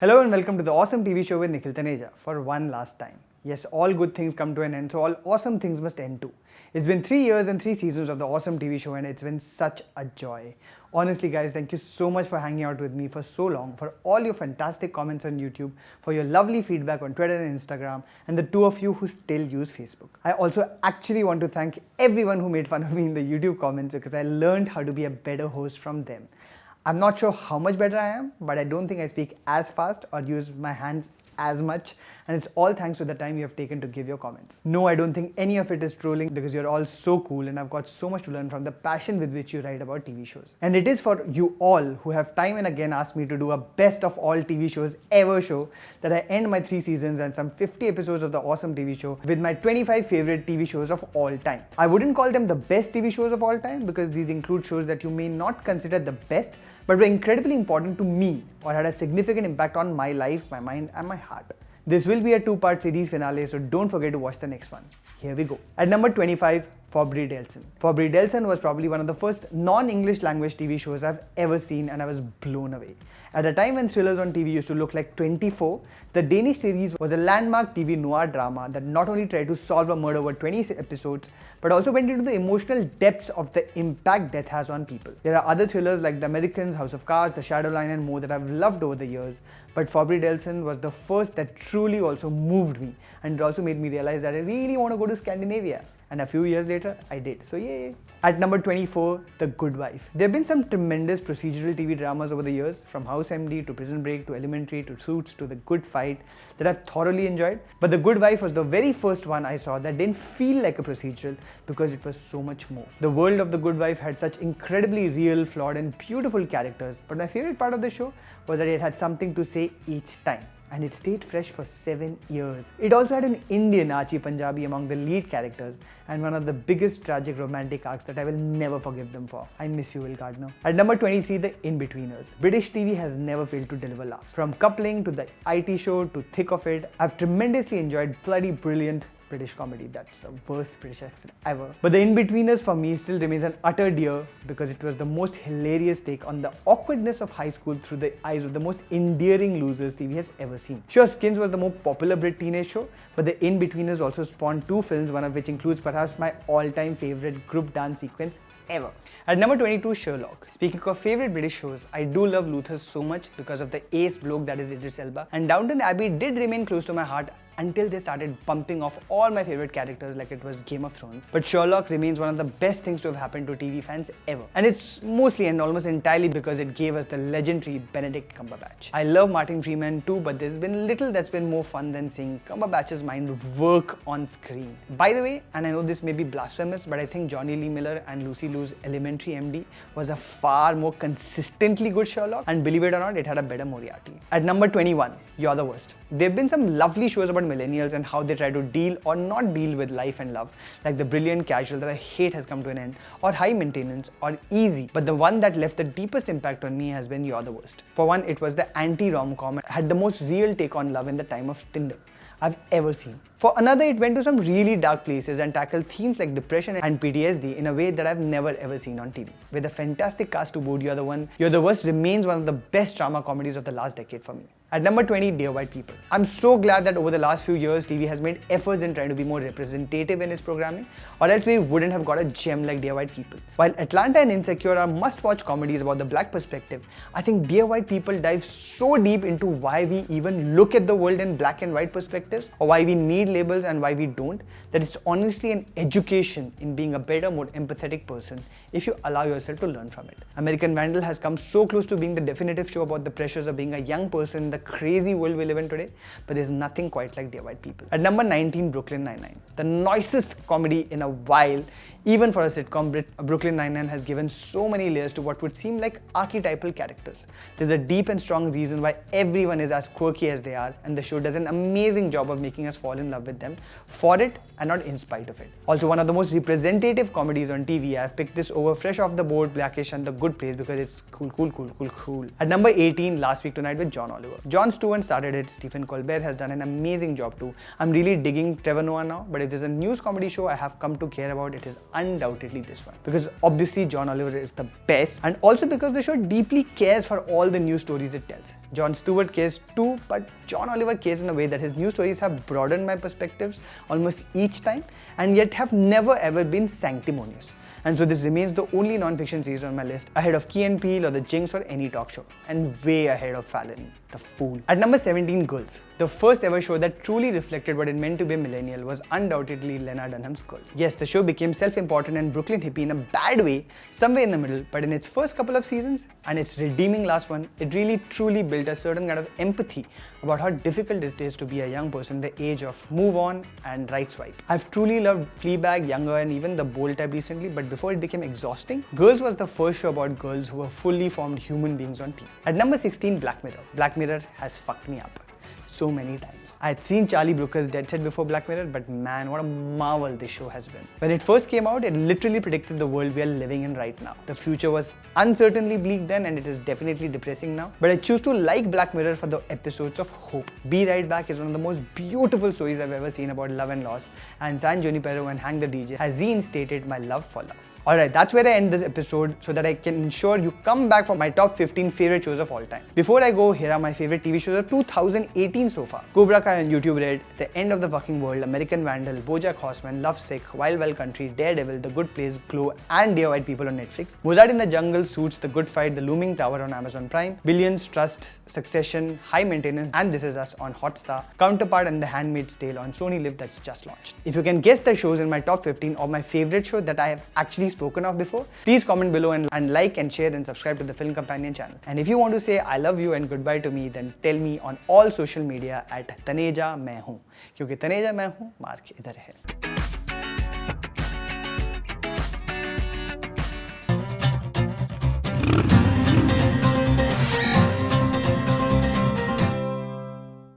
Hello and welcome to the Awesome TV Show with Nikhil Taneja for one last time. Yes, all good things come to an end, so all awesome things must end too. It's been 3 years and 3 seasons of the Awesome TV Show and it's been such a joy. Honestly guys, thank you so much for hanging out with me for so long, for all your fantastic comments on YouTube, for your lovely feedback on Twitter and Instagram, and the two of you who still use Facebook. I also actually want to thank everyone who made fun of me in the YouTube comments because I learned how to be a better host from them. I'm not sure how much better I am, but I don't think I speak as fast or use my hands as much, and it's all thanks to the time you have taken to give your comments. No, I don't think any of it is trolling because you're all so cool and I've got so much to learn from the passion with which you write about TV shows. And it is for you all who have time and again asked me to do a best of all TV shows ever show that I end my 3 seasons and some 50 episodes of the Awesome TV Show with my 25 favorite TV shows of all time. I wouldn't call them the best TV shows of all time because these include shows that you may not consider the best, but were incredibly important to me or had a significant impact on my life, my mind and my heart. This will be a 2-part series finale, so don't forget to watch the next one. Here we go. At number 25, Faubourg Delson. Faubourg Delson was probably one of the first non-English language TV shows I've ever seen and I was blown away. At a time when thrillers on TV used to look like 24, the Danish series was a landmark TV noir drama that not only tried to solve a murder over 20 episodes, but also went into the emotional depths of the impact death has on people. There are other thrillers like The Americans, House of Cards, The Shadow Line and more that I've loved over the years, but Faubourg Delson was the first that truly also moved me, and it also made me realize that I really want to go to Scandinavia. And a few years later, I did. So yay! At number 24, The Good Wife. There have been some tremendous procedural TV dramas over the years, from House MD to Prison Break to Elementary to Suits to The Good Fight, that I've thoroughly enjoyed. But The Good Wife was the very first one I saw that didn't feel like a procedural because it was so much more. The world of The Good Wife had such incredibly real, flawed and beautiful characters, but my favorite part of the show was that it had something to say each time. And it stayed fresh for 7 years. It also had an Indian Archie Punjabi among the lead characters and one of the biggest tragic romantic arcs that I will never forgive them for. I miss you, Will Gardner. At number 23, The In-Betweeners. British TV has never failed to deliver laughs. From Coupling to The IT Show to Thick of It, I've tremendously enjoyed bloody brilliant British comedy. That's the worst British accent ever. But The In-Betweeners for me still remains an utter dear because it was the most hilarious take on the awkwardness of high school through the eyes of the most endearing losers TV has ever seen. Sure, Skins was the more popular Brit teenage show, but The In-Betweeners also spawned 2 films, one of which includes perhaps my all-time favorite group dance sequence ever. At number 22, Sherlock. Speaking of favorite British shows, I do love Luther so much because of the ace bloke that is Idris Elba, and Downton Abbey did remain close to my heart until they started bumping off all my favorite characters like it was Game of Thrones. But Sherlock remains one of the best things to have happened to TV fans ever. And it's mostly and almost entirely because it gave us the legendary Benedict Cumberbatch. I love Martin Freeman too, but there's been little that's been more fun than seeing Cumberbatch's mind work on screen. By the way, and I know this may be blasphemous, but I think Johnny Lee Miller and Lucy Liu's Elementary MD was a far more consistently good Sherlock, and believe it or not, it had a better Moriarty. At number 21, You're the Worst. There have been some lovely shows about millennials and how they try to deal or not deal with life and love, like The Brilliant Casual that I hate has come to an end, or High Maintenance, or Easy. But the one that left the deepest impact on me has been You're the Worst. For one, it was the anti-rom-com, had the most real take on love in the time of Tinder I've ever seen. For another, it went to some really dark places and tackled themes like depression and PTSD in a way that I've never ever seen on TV. With a fantastic cast to boot, You're the Worst remains one of the best drama comedies of the last decade for me. At number 20, Dear White People. I'm so glad that over the last few years, TV has made efforts in trying to be more representative in its programming, or else we wouldn't have got a gem like Dear White People. While Atlanta and Insecure are must-watch comedies about the black perspective, I think Dear White People dives so deep into why we even look at the world in black and white perspectives, or why we need labels and why we don't, that it's honestly an education in being a better, more empathetic person if you allow yourself to learn from it. American Vandal has come so close to being the definitive show about the pressures of being a young person in the crazy world we live in today, but there's nothing quite like Dear White People. At number 19, Brooklyn Nine-Nine. The noisiest comedy in a while, even for a sitcom, Brooklyn Nine-Nine has given so many layers to what would seem like archetypal characters. There's a deep and strong reason why everyone is as quirky as they are, and the show does an amazing job of making us fall in love love with them for it and not in spite of it. Also, one of the most representative comedies on TV. I've picked this over Fresh Off the Board, Blackish and The Good Place because it's cool. At number 18, Last Week Tonight with John Oliver. Jon Stewart started it. Stephen Colbert has done an amazing job too. I'm really digging Trevor Noah now, but if there's a news comedy show I have come to care about, it is undoubtedly this one. Because obviously John Oliver is the best, and also because the show deeply cares for all the news stories it tells. Jon Stewart cares too, but John Oliver cares in a way that his news stories have broadened my perspectives almost each time, and yet have never ever been sanctimonious. And so this remains the only non-fiction series on my list, ahead of Key and Peele or The Jinx or any talk show, and way ahead of Fallon, the fool. At number 17, Girls. The first ever show that truly reflected what it meant to be a millennial was undoubtedly Lena Dunham's Girls. Yes, the show became self-important and Brooklyn hippie in a bad way, somewhere in the middle, but in its first couple of seasons and its redeeming last one, it really truly built a certain kind of empathy about how difficult it is to be a young person the age of move on and right swipe. I've truly loved Fleabag, Younger, and even The Bold Type recently, but before it became exhausting, Girls was the first show about girls who were fully formed human beings on TV. At number 16, Black Mirror. Black Mirror has fucked me up so many times. I had seen Charlie Brooker's Dead Set before Black Mirror, but man, what a marvel this show has been. When it first came out, it literally predicted the world we are living in right now. The future was uncertainly bleak then, and it is definitely depressing now. But I choose to like Black Mirror for the episodes of hope. Be Right Back is one of the most beautiful stories I've ever seen about love and loss, and San Junipero and Hang the DJ has reinstated my love for love. Alright, that's where I end this episode so that I can ensure you come back for my top 15 favorite shows of all time. Before I go, here are my favorite TV shows of 2018 so far. Cobra Kai on YouTube Red, The End of the Fucking World, American Vandal, BoJack Horseman, Lovesick, Wild Wild Country, Daredevil, The Good Place, Glow, and Dear White People on Netflix. Mozart in the Jungle, Suits, The Good Fight, The Looming Tower on Amazon Prime, Billions, Trust, Succession, High Maintenance, and This Is Us on Hotstar, Counterpart and The Handmaid's Tale on Sony Live that's just launched. If you can guess the shows in my top 15 or my favorite show that I have actually spoken of before, please comment below and like and share and subscribe to the Film Companion channel. And if you want to say I love you and goodbye to me, then tell me on all social media at Taneja Main Hoon, क्योंकि तनेजा मैं हूँ, mark इधर है.